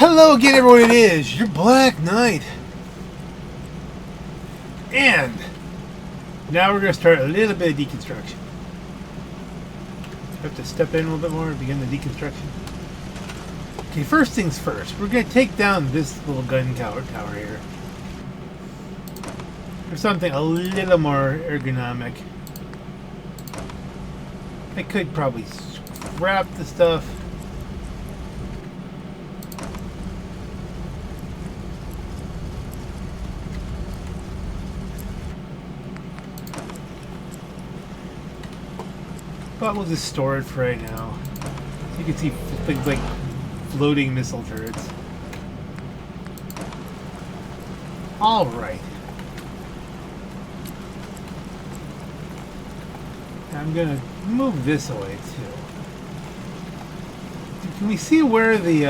Hello again, everyone. It is your Black Knight, and now we're going to start a little bit of deconstruction. I have to step in a little bit more to begin the deconstruction. Okay, first things first, we're going to take down this little gun tower here for something a little more ergonomic. I could probably scrap the stuff. But we'll just store it for right now. So you can see things like floating missile turrets. Alright. I'm gonna move this away too. Can we see where the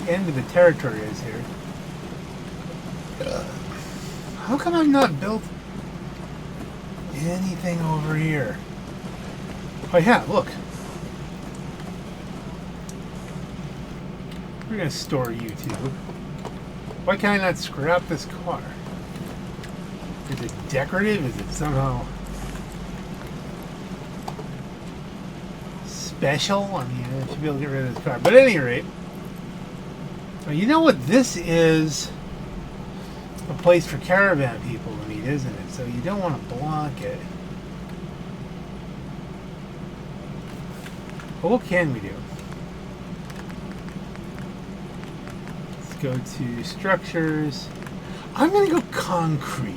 end of the territory is here? How come I've not built anything over here? Oh yeah, look. We're gonna store you too. Why can't I not scrap this car? Is it decorative? Is it somehow special? I mean, I should be able to get rid of this car. But at any rate, well, you know what this is? A place for caravan people to meet, isn't it? So you don't want to block it. Well, what can we do? Let's go to structures. I'm going to go concrete.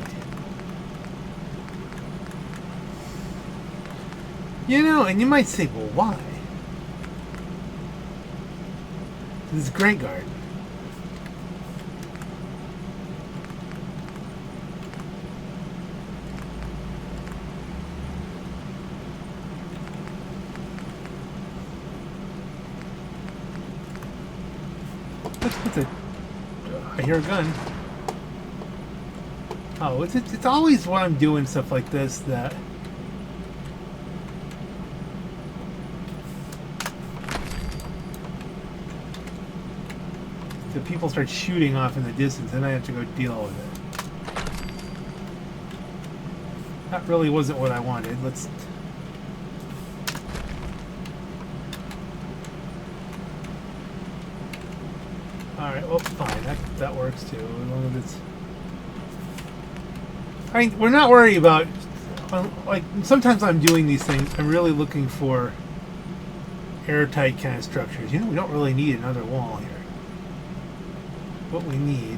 You know, and you might say, well, why? This is Graygarden. I hear a gun. Oh, it's always when I'm doing stuff like this that the people start shooting off in the distance, and I have to go deal with it. That really wasn't what I wanted. Let's. Alright, well, fine. That works too. As long as it's. I mean, we're not worried about. Like, sometimes I'm doing these things, I'm really looking for airtight kind of structures. You know, we don't really need another wall here. What we need.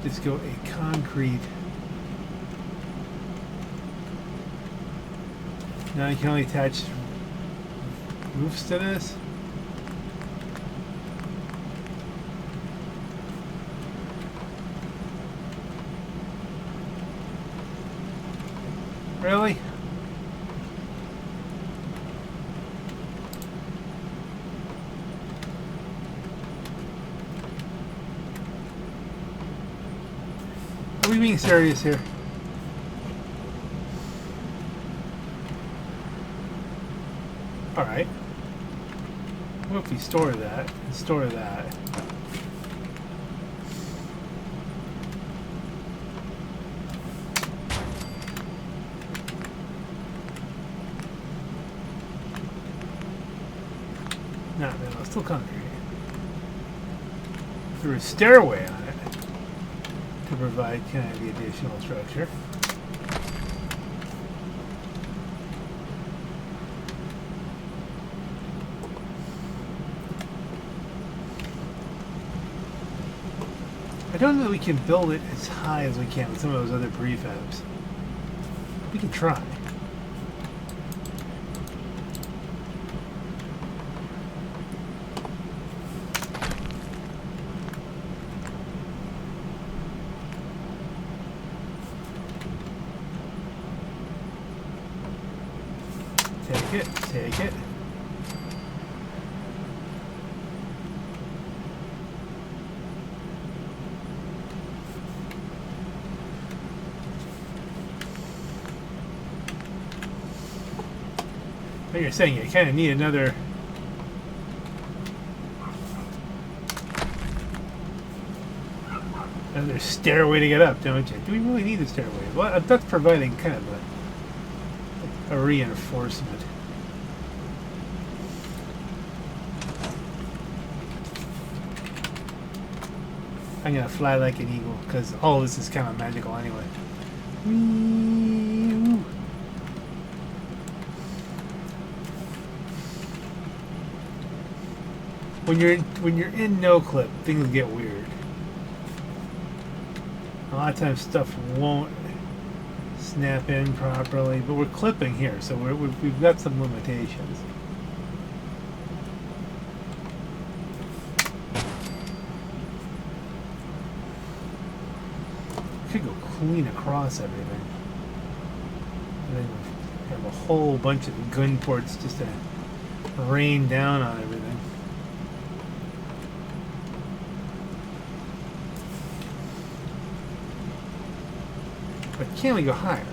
Just go a concrete. Now you can only attach roofs to this. Really? Are we being serious here? Alright. What if we store that and store that? No, still concrete. Through a stairway on it to provide kind of the additional structure. I don't know that we can build it as high as we can with some of those other prefabs. We can try. Take it. Like you're saying, you kind of need another And there's stairway to get up, don't you? Do we really need a stairway? Well, that's providing kind of a reinforcement. I'm gonna fly like an eagle because all of this is kind of magical anyway. When you're in no clip, things get weird. A lot of times stuff won't snap in properly, but we're clipping here, so we've got some limitations. Could go clean across everything. And then have a whole bunch of gun ports just to rain down on everything. But can we go higher?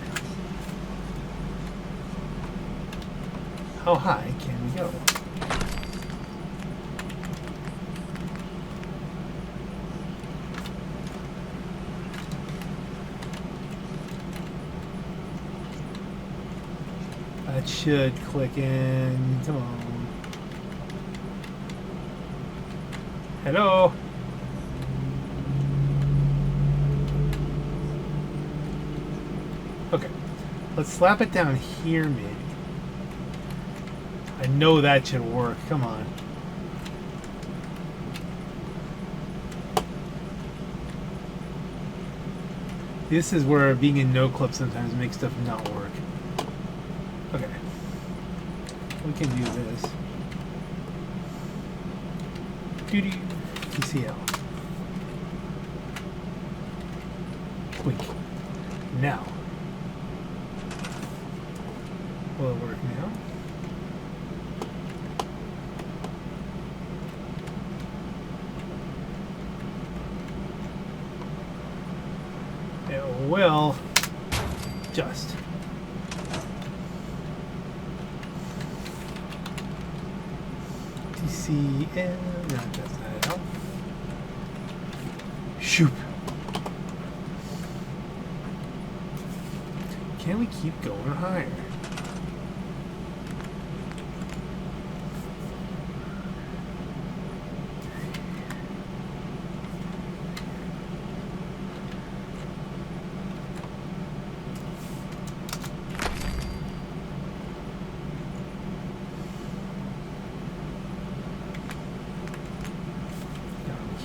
How high can we go? That should click in. Come on. Hello? Okay. Let's slap it down here, maybe. I know that should work. Come on. This is where being in no clip sometimes makes stuff not work. Okay. We can do this. Doo-doo. TCL. Quick. Now. Will it work now? It will just. TCL, not just that out. Shoot. Can we keep going higher?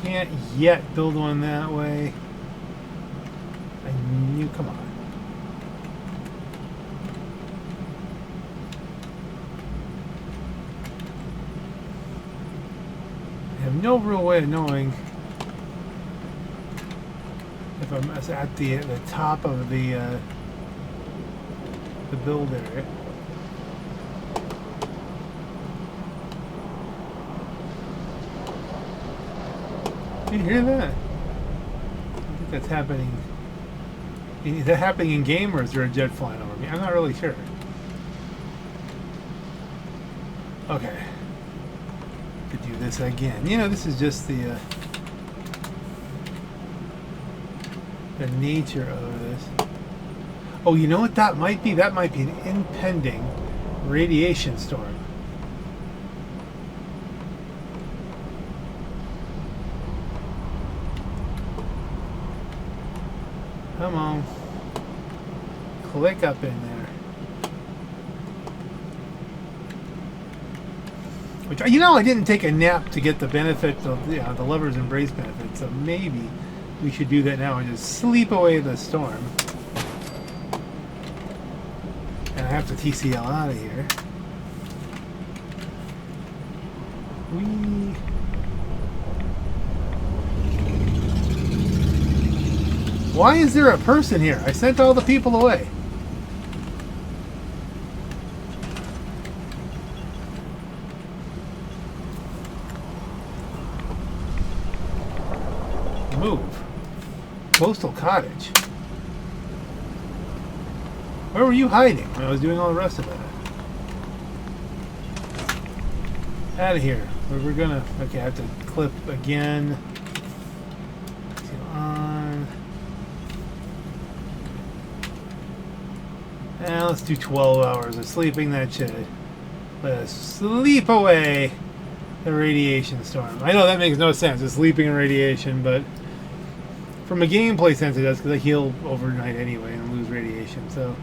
Can't yet build one that way. I knew, come on. I have no real way of knowing if I'm at the top of the build area. You hear that? I think that's happening. Is that happening in game, or is there a jet flying over me? I'm not really sure. Okay. Could do this again. You know, this is just the nature of this. Oh, you know what that might be? That might be an impending radiation storm. Come on. Click up in there. Which, you know, I didn't take a nap to get the benefit of the Lover's Embrace benefit, so maybe we should do that now and just sleep away the storm. And I have to TCL out of here. Whee! Why is there a person here? I sent all the people away. Move. Coastal Cottage. Where were you hiding when I was doing all the rest of it? Out of here. We're gonna... Okay, I have to clip again. On. let's do 12 hours of sleeping. That should let us sleep away the radiation storm. I know that makes no sense, it's sleeping in radiation, but from a gameplay sense it does, because I heal overnight anyway and lose radiation, so...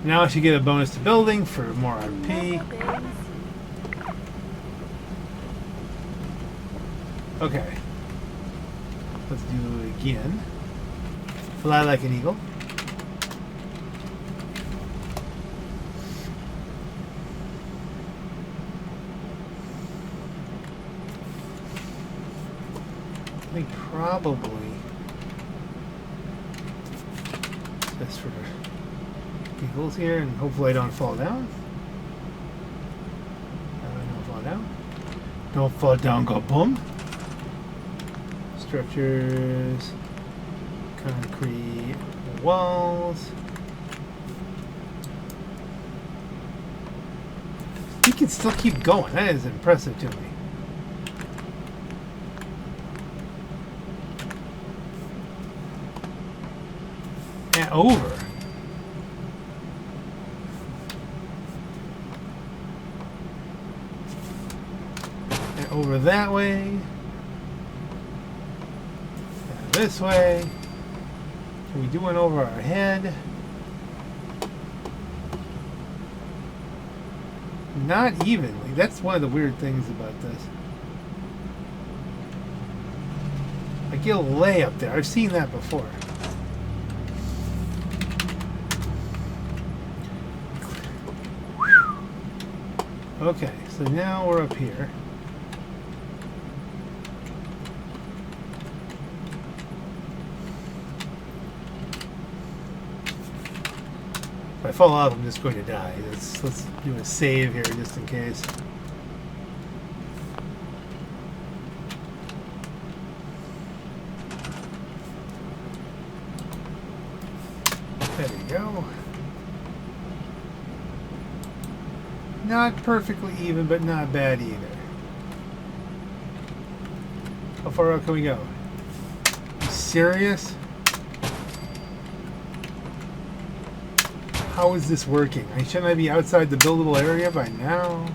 Now I should get a bonus to building for more RP. Okay. Let's do it again. Fly like an eagle. I think probably just for eagles here, and hopefully I don't fall down. Don't fall down. Don't fall down, go boom. Structures, concrete walls. He can still keep going. That is impressive to me. And over. And over that way. And this way. Can we do one over our head? Not evenly. That's one of the weird things about this. I get a lay up there. I've seen that before. Okay, so now we're up here. If I fall off, I'm just going to die. Let's do a save here just in case. There we go. Not perfectly even, but not bad either. How far out can we go? Are you serious? How is this working? Shouldn't I be outside the buildable area by now?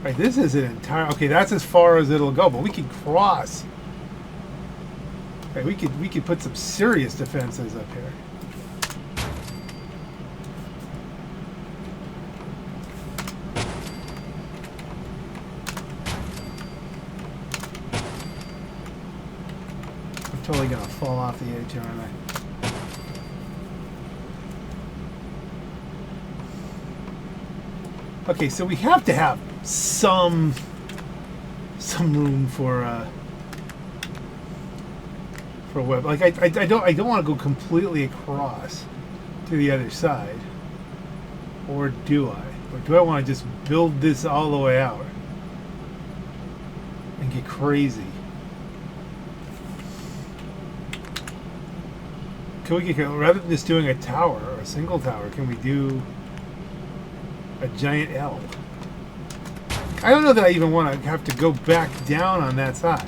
Right, this is an entire... Okay, that's as far as it'll go, but we can cross. Right, we could put some serious defenses up here. I'm totally gonna fall off the edge, aren't I? Okay, so we have to have some room for a web. Like I don't want to go completely across to the other side, or do I? Or do I want to just build this all the way out and get crazy? Can we get, rather than just doing a tower or a single tower, can we do a giant L? I don't know that I even want to have to go back down on that side.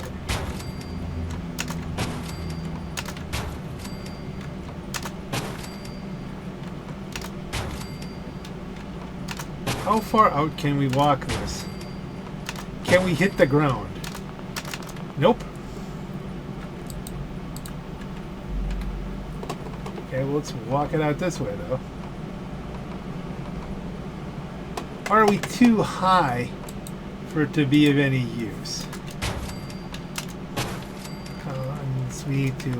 How far out can we walk this? Can we hit the ground? Nope. Okay, well, let's walk it out this way, though. Are we too high for it to be of any use? We need to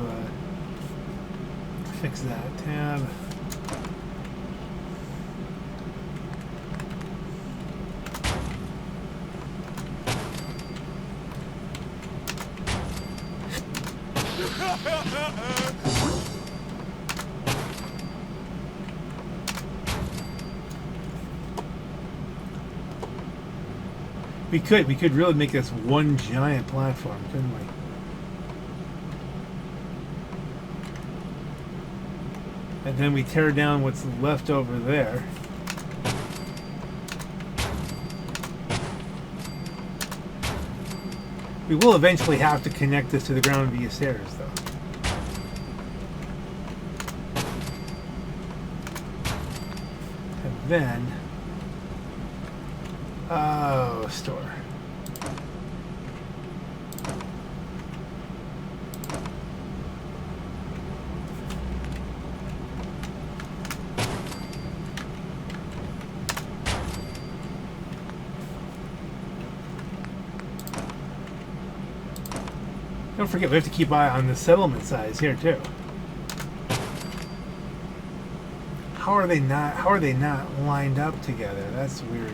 fix that tab. We could really make this one giant platform, couldn't we? And then we tear down what's left over there. We will eventually have to connect this to the ground via stairs, though. And then... oh, store. Don't forget, we have to keep eye on the settlement size here too. How are they not lined up together? That's weird.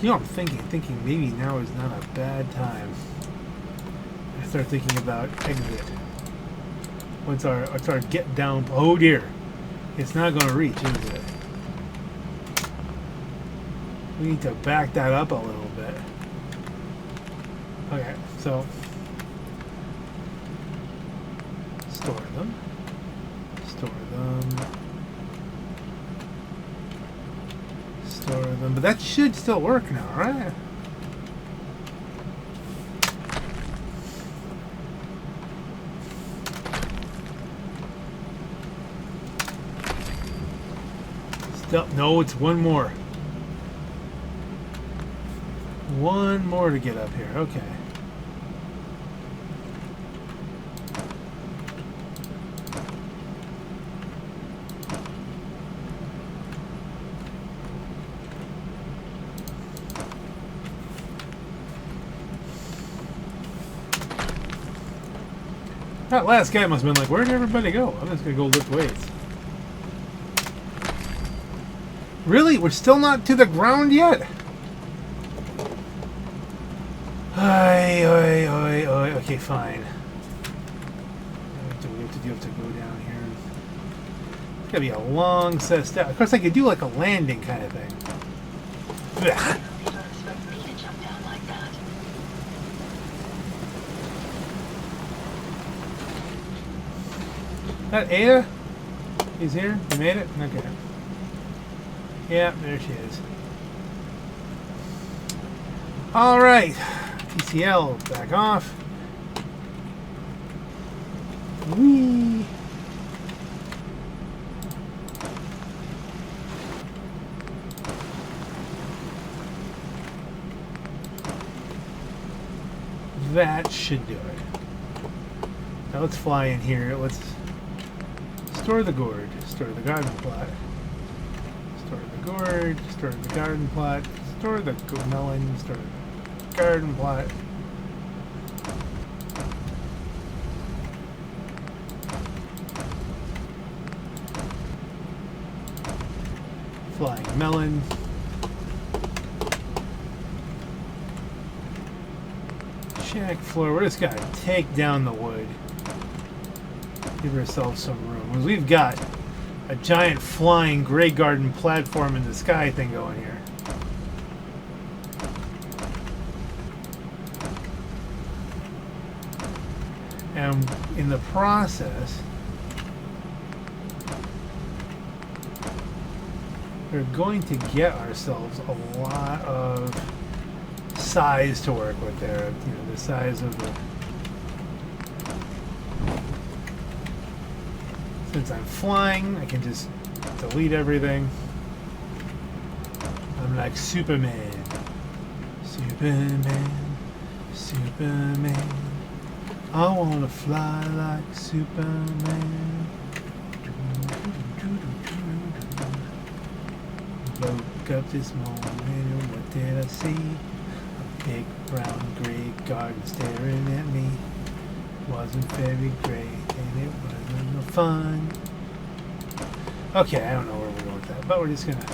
You know, I'm thinking maybe now is not a bad time. I start thinking about exit. What's our get down? Oh dear, it's not going to reach, is it? We need to back that up a little bit. Okay, so store them, but that should still work now, right? No, it's one more. One more to get up here. Okay. That last guy must have been like, where'd everybody go? I'm just going to go lift weights. Really? We're still not to the ground yet? Okay, fine. We have to go down here. It's going to be a long set of steps. Of course, I could do like a landing kind of thing. That Ada? He's here? You made it? Okay. Yeah, there she is. Alright. PCL, back off. Whee! That should do it. Now let's fly in here. Let's store the gourd, store the garden plot, store the gourd, store the garden plot, store the melon, store the garden plot. Flying melon. Shack floor. We're just gonna take down the wood. Give ourselves some room. Because we've got a giant flying Graygarden platform in the sky thing going here. And in the process, we're going to get ourselves a lot of size to work with there. You know, the size of the... Since I'm flying, I can just delete everything. I'm like Superman. Superman. Superman. I wanna fly like Superman. Woke up this morning, what did I see? A big brown gray garden staring at me. Wasn't very great and it wasn't no fun. Okay, I don't know where we're going with that, but we're just gonna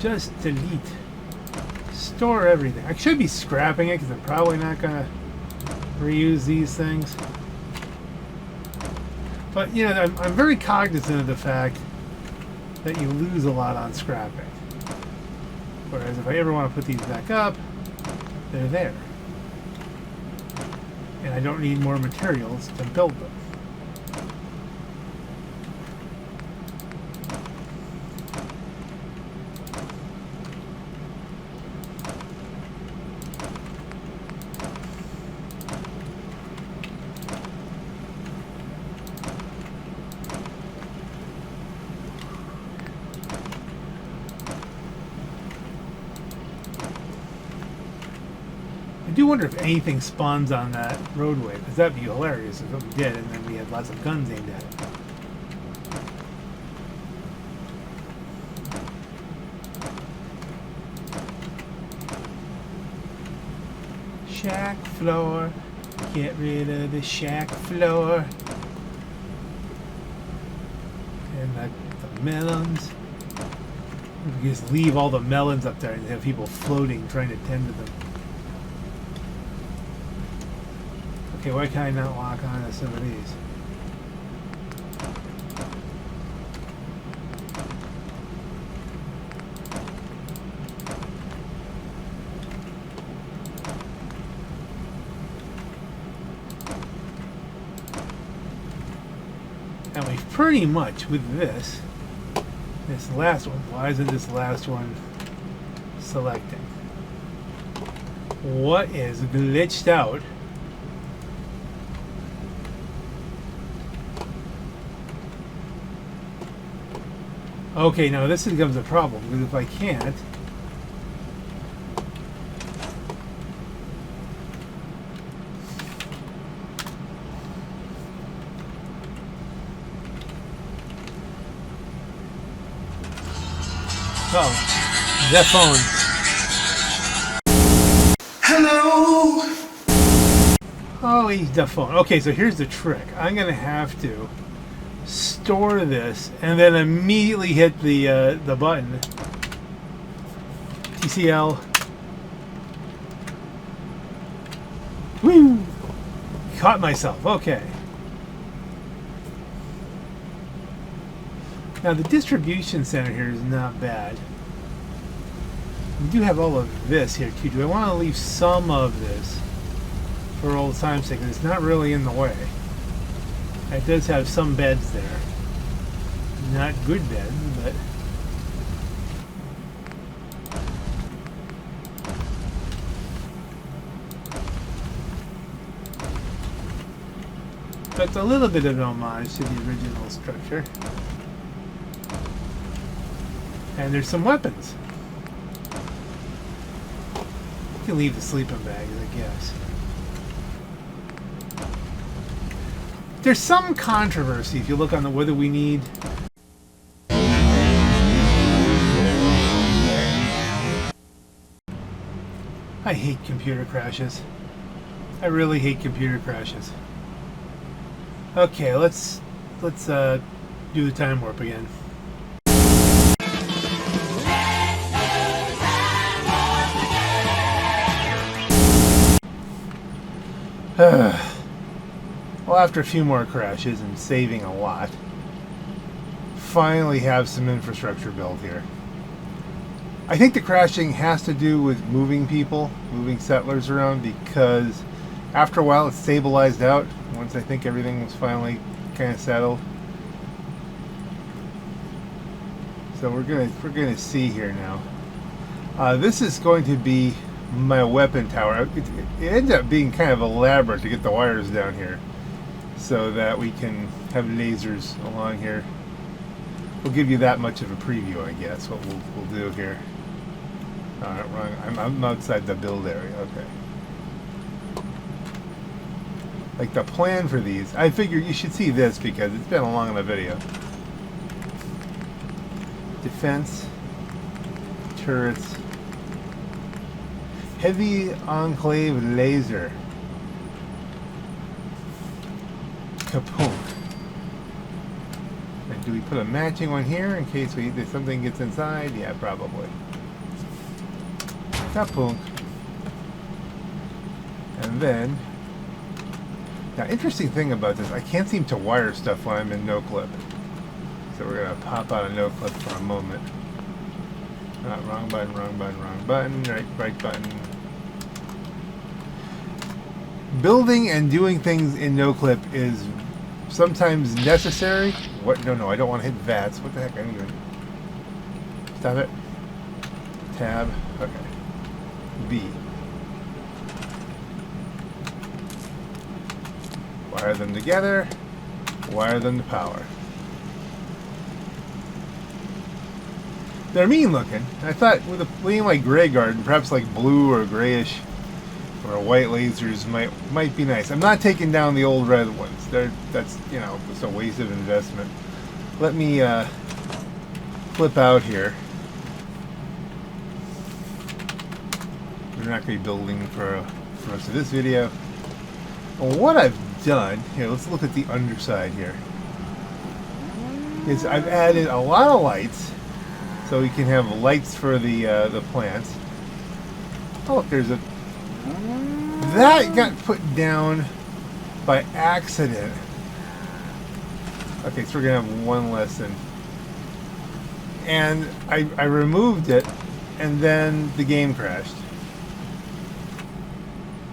just delete, store everything. I should be scrapping it because I'm probably not gonna reuse these things. But you know, I'm very cognizant of the fact that you lose a lot on scrapping. Whereas if I ever want to put these back up, they're there. And I don't need more materials to build them. I do wonder if anything spawns on that roadway, because that'd be hilarious if we did, and then we had lots of guns aimed at it. Shack floor, get rid of the shack floor. And the melons. We can just leave all the melons up there and have people floating trying to tend to them. Okay, why can I not lock on to some of these? And we've pretty much, with this last one, why isn't this last one selecting? What is glitched out? Okay, now this becomes a problem, because if I can't... Oh, that phone. Hello! Oh, he's the phone. Okay, so here's the trick. I'm going to have to store this and then immediately hit the button. TCL. Woo! Caught myself. Okay. Now the distribution center here is not bad. We do have all of this here too. Do I want to leave some of this for old time's sake? It's not really in the way. It does have some beds there. Not good beds, but... That's a little bit of an homage to the original structure. And there's some weapons. You can leave the sleeping bags, I guess. There's some controversy if you look on the whether we need... I hate computer crashes. I really hate computer crashes. Okay, let's do the time warp again. Well, after a few more crashes and saving a lot, finally have some infrastructure built here. I think the crashing has to do with moving people, moving settlers around, because after a while it stabilized out once I think everything was finally kind of settled. So we're gonna see here now. This is going to be my weapon tower. It ended up being kind of elaborate to get the wires down here so that we can have lasers along here. We'll give you that much of a preview, I guess, what we'll do here. Alright, wrong. I'm outside the build area. Okay. Like the plan for these, I figure you should see this because it's been a long enough video. Defense, turrets, heavy enclave laser, kapunk. And do we put a matching one here in case something gets inside? Yeah, probably. Kapunk. And then, now interesting thing about this, I can't seem to wire stuff when I'm in no clip. So we're going to pop out a no clip for a moment. Wrong button, wrong button, wrong button, right button. Building and doing things in no clip is sometimes necessary. What? No, I don't want to hit VATS. What the heck am I doing? Stop it. Tab. Okay. B. Wire them together. Wire them to power. They're mean looking. I thought with a thing like Graygarden, perhaps like blue or grayish or white lasers might be nice. I'm not taking down the old red ones. That's just a waste of investment. Let me flip out here. We're not going to be building for the rest of this video. Well, what I've done here, let's look at the underside here. Is I've added a lot of lights. So we can have lights for the plants. Oh, look, there's a... That got put down by accident. Okay, so we're going to have one lesson. And I removed it, and then the game crashed.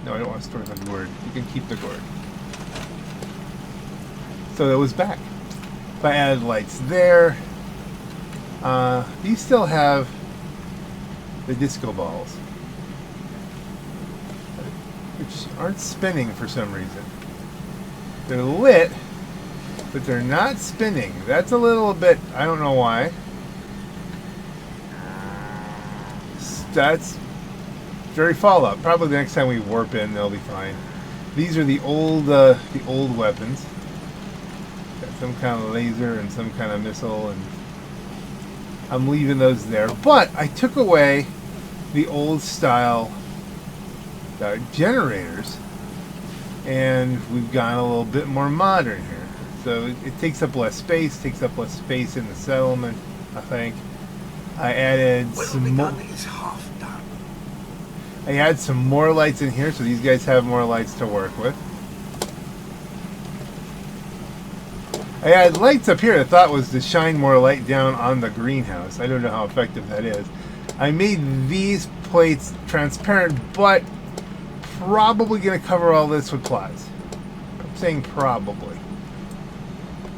No, I don't want to store the gourd. You can keep the gourd. So it was back. If I added lights there... these still have the disco balls, which aren't spinning for some reason. They're lit, but they're not spinning. That's a little bit, I don't know why. That's very Fallout. Probably the next time we warp in, they'll be fine. These are the old weapons. Got some kind of laser and some kind of missile, and I'm leaving those there. But I took away the old style generators, and we've gone a little bit more modern here. So it takes up less space, in the settlement, I think. I added some more. I add some more lights in here, so these guys have more lights to work with. I had lights up here I thought was to shine more light down on the greenhouse. I don't know how effective that is. I made these plates transparent, but probably going to cover all this with plots. I'm saying probably.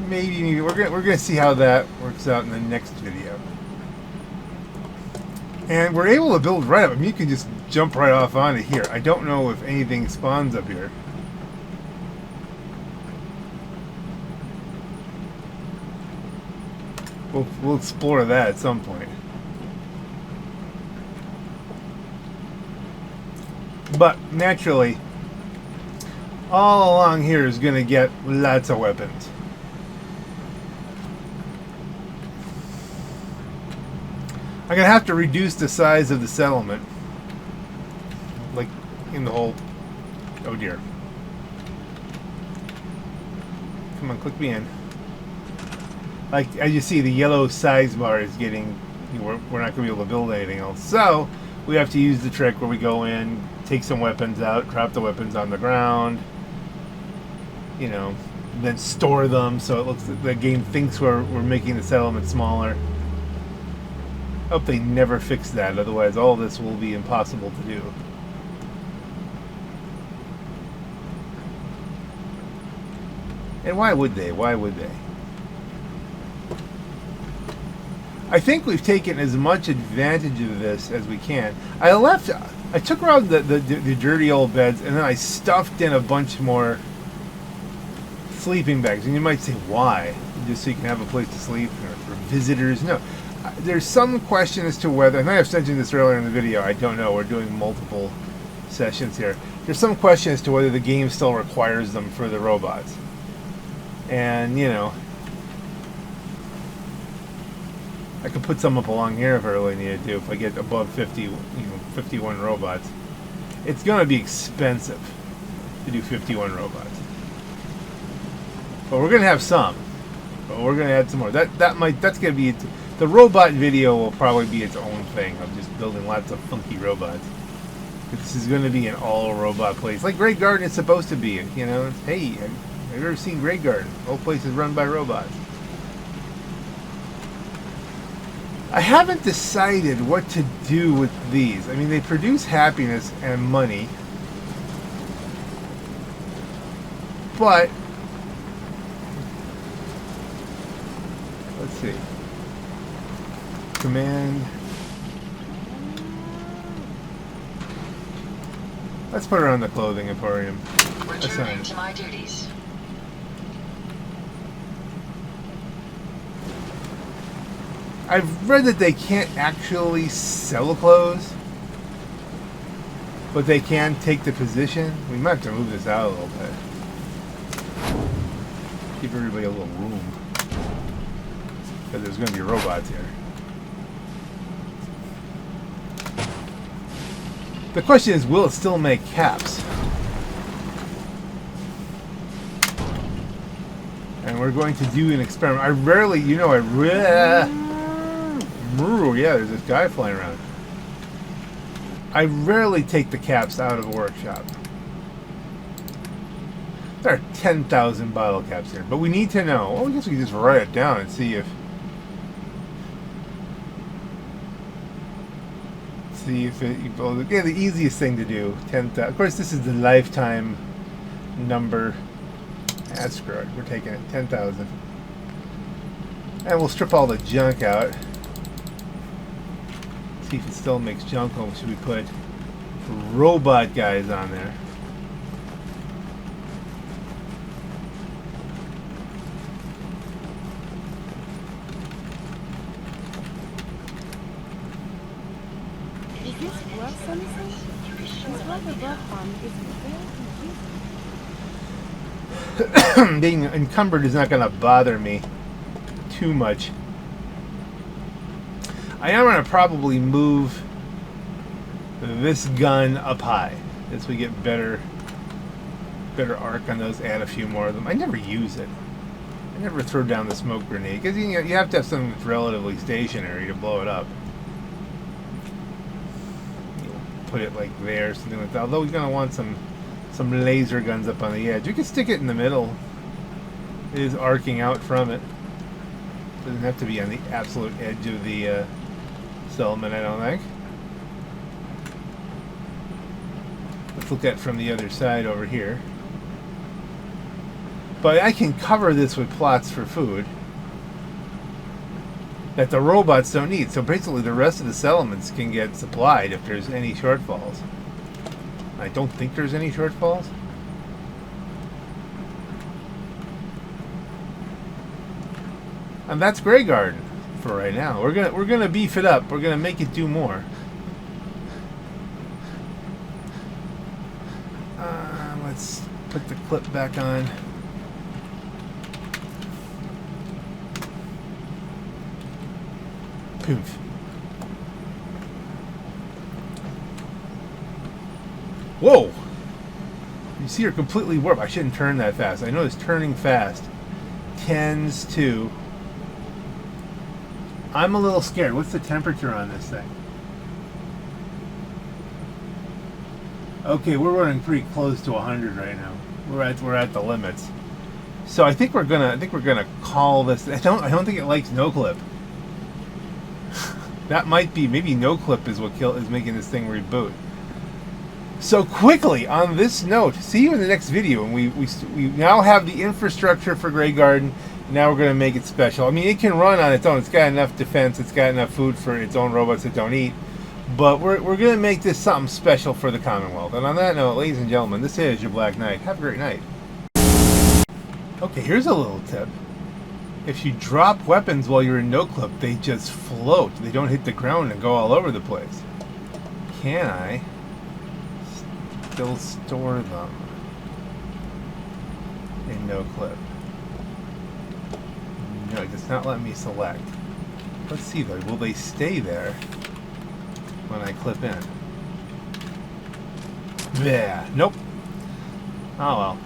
Maybe. We're going to see how that works out in the next video. And we're able to build right up. I mean, you can just jump right off onto here. I don't know if anything spawns up here. We'll explore that at some point. But naturally, all along here is going to get lots of weapons. I'm going to have to reduce the size of the settlement. Like in the whole... Oh dear. Come on, click me in. Like, as you see, the yellow size bar is getting... We're not going to be able to build anything else. So, we have to use the trick where we go in, take some weapons out, drop the weapons on the ground, you know, then store them so it looks the game thinks we're making the settlement smaller. I hope they never fix that, otherwise all this will be impossible to do. And why would they? Why would they? I think we've taken as much advantage of this as we can. I took around the dirty old beds, and then I stuffed in a bunch more sleeping bags. And you might say, why? Just so you can have a place to sleep, or for visitors? No. There's some question as to whether, and I have mentioned this earlier in the video, I don't know, we're doing multiple sessions here. There's some question as to whether the game still requires them for the robots. And, you know, I could put some up along here if I really needed to, if I get above 51 robots. It's going to be expensive to do 51 robots. But we're going to have some. But we're going to add some more. That's going to be... The robot video will probably be its own thing of just building lots of funky robots. This is going to be an all-robot place. Like Graygarden is supposed to be. You know, hey, have you ever seen Graygarden? The whole place is run by robots. I haven't decided what to do with these. I mean, they produce happiness and money. But let's see. Command. Let's put her on the clothing emporium. Returning to my duties. I've read that they can't actually sell clothes, but they can take the position. We might have to move this out a little bit. Give everybody a little room. Because there's going to be robots here. The question is, will it still make caps? And we're going to do an experiment. I rarely, you know, yeah, there's this guy flying around. I rarely take the caps out of the workshop. There are 10,000 bottle caps here, but we need to know. Well, I guess we can just write it down and see if it. Well, yeah, the easiest thing to do. 10,000. Of course, this is the lifetime number. Ah, screw it. We're taking it. 10,000. And we'll strip all the junk out. See if it still makes junk. Or should we put robot guys on there? Is this worth something? This robot farm is very confusing. Being encumbered is not going to bother me too much. I am going to probably move this gun up high as we get better arc on those. Add a few more of them. I never use it. I never throw down the smoke grenade because you have to have something that's relatively stationary to blow it up. You'll put it like there, something like that. Although we're going to want some laser guns up on the edge. You can stick it in the middle. It is arcing out from it. Doesn't have to be on the absolute edge of the settlement, I don't think. Let's look at it from the other side over here. But I can cover this with plots for food that the robots don't need. So basically the rest of the settlements can get supplied if there's any shortfalls. I don't think there's any shortfalls. And that's Graygarden for right now. We're gonna beef it up. We're gonna make it do more. Let's put the clip back on. Poof. Whoa! You see her completely warp. I shouldn't turn that fast. I know it's turning fast tends to. I'm a little scared. What's the temperature on this thing? Okay, we're running pretty close to 100 right now. We're at the limits. So I think we're gonna call this. I don't think it likes no clip. That might be, maybe no clip is what is making this thing reboot. So quickly on this note, see you in the next video. And we now have the infrastructure for Graygarden. Now we're going to make it special. I mean, it can run on its own. It's got enough defense. It's got enough food for its own robots that don't eat. But we're going to make this something special for the Commonwealth. And on that note, ladies and gentlemen, this is your Black Knight. Have a great night. Okay, here's a little tip. If you drop weapons while you're in no clip, they just float. They don't hit the ground and go all over the place. Can I still store them in no clip? No, it does not let me select. Let's see though. Will they stay there when I clip in? Yeah. Nope. Oh well.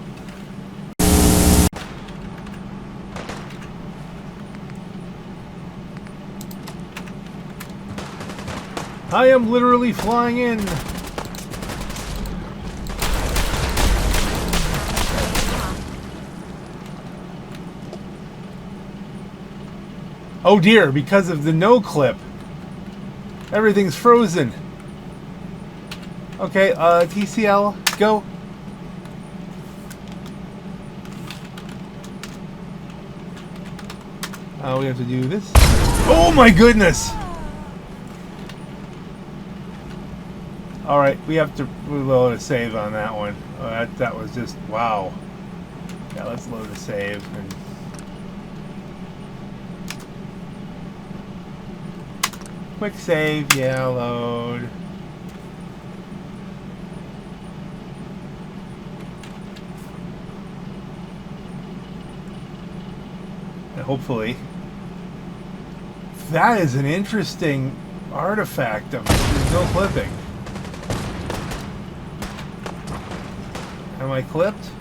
I am literally flying in. Oh dear, because of the no clip, Everything's frozen. Okay, TCL, go. We have to do this. Oh my goodness! Alright, we have to load a save on that one. That was just, wow. Yeah, let's load a save. And quick save, yeah, load. And hopefully. That is an interesting artifact of there's no clipping. Am I clipped?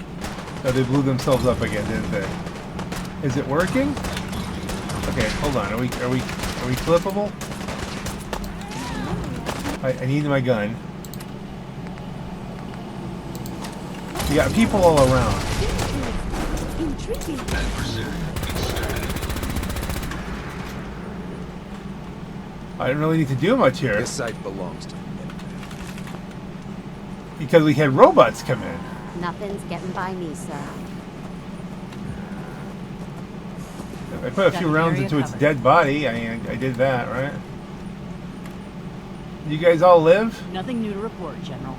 Oh, they blew themselves up again, didn't they? Is it working? Okay, hold on. Are we clippable? I need my gun. You got people all around. Intriguing. I didn't really need to do much here. This site belongs to me. Because we had robots come in. Nothing's getting by me, sir. I put a few rounds into its dead body. I did that, right? You guys all live? Nothing new to report, General.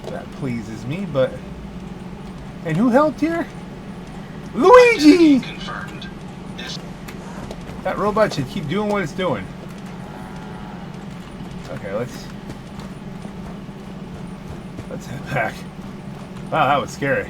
That pleases me, but... And who helped here? Luigi! Confirmed. That robot should keep doing what it's doing. Okay, let's head back. Wow, that was scary.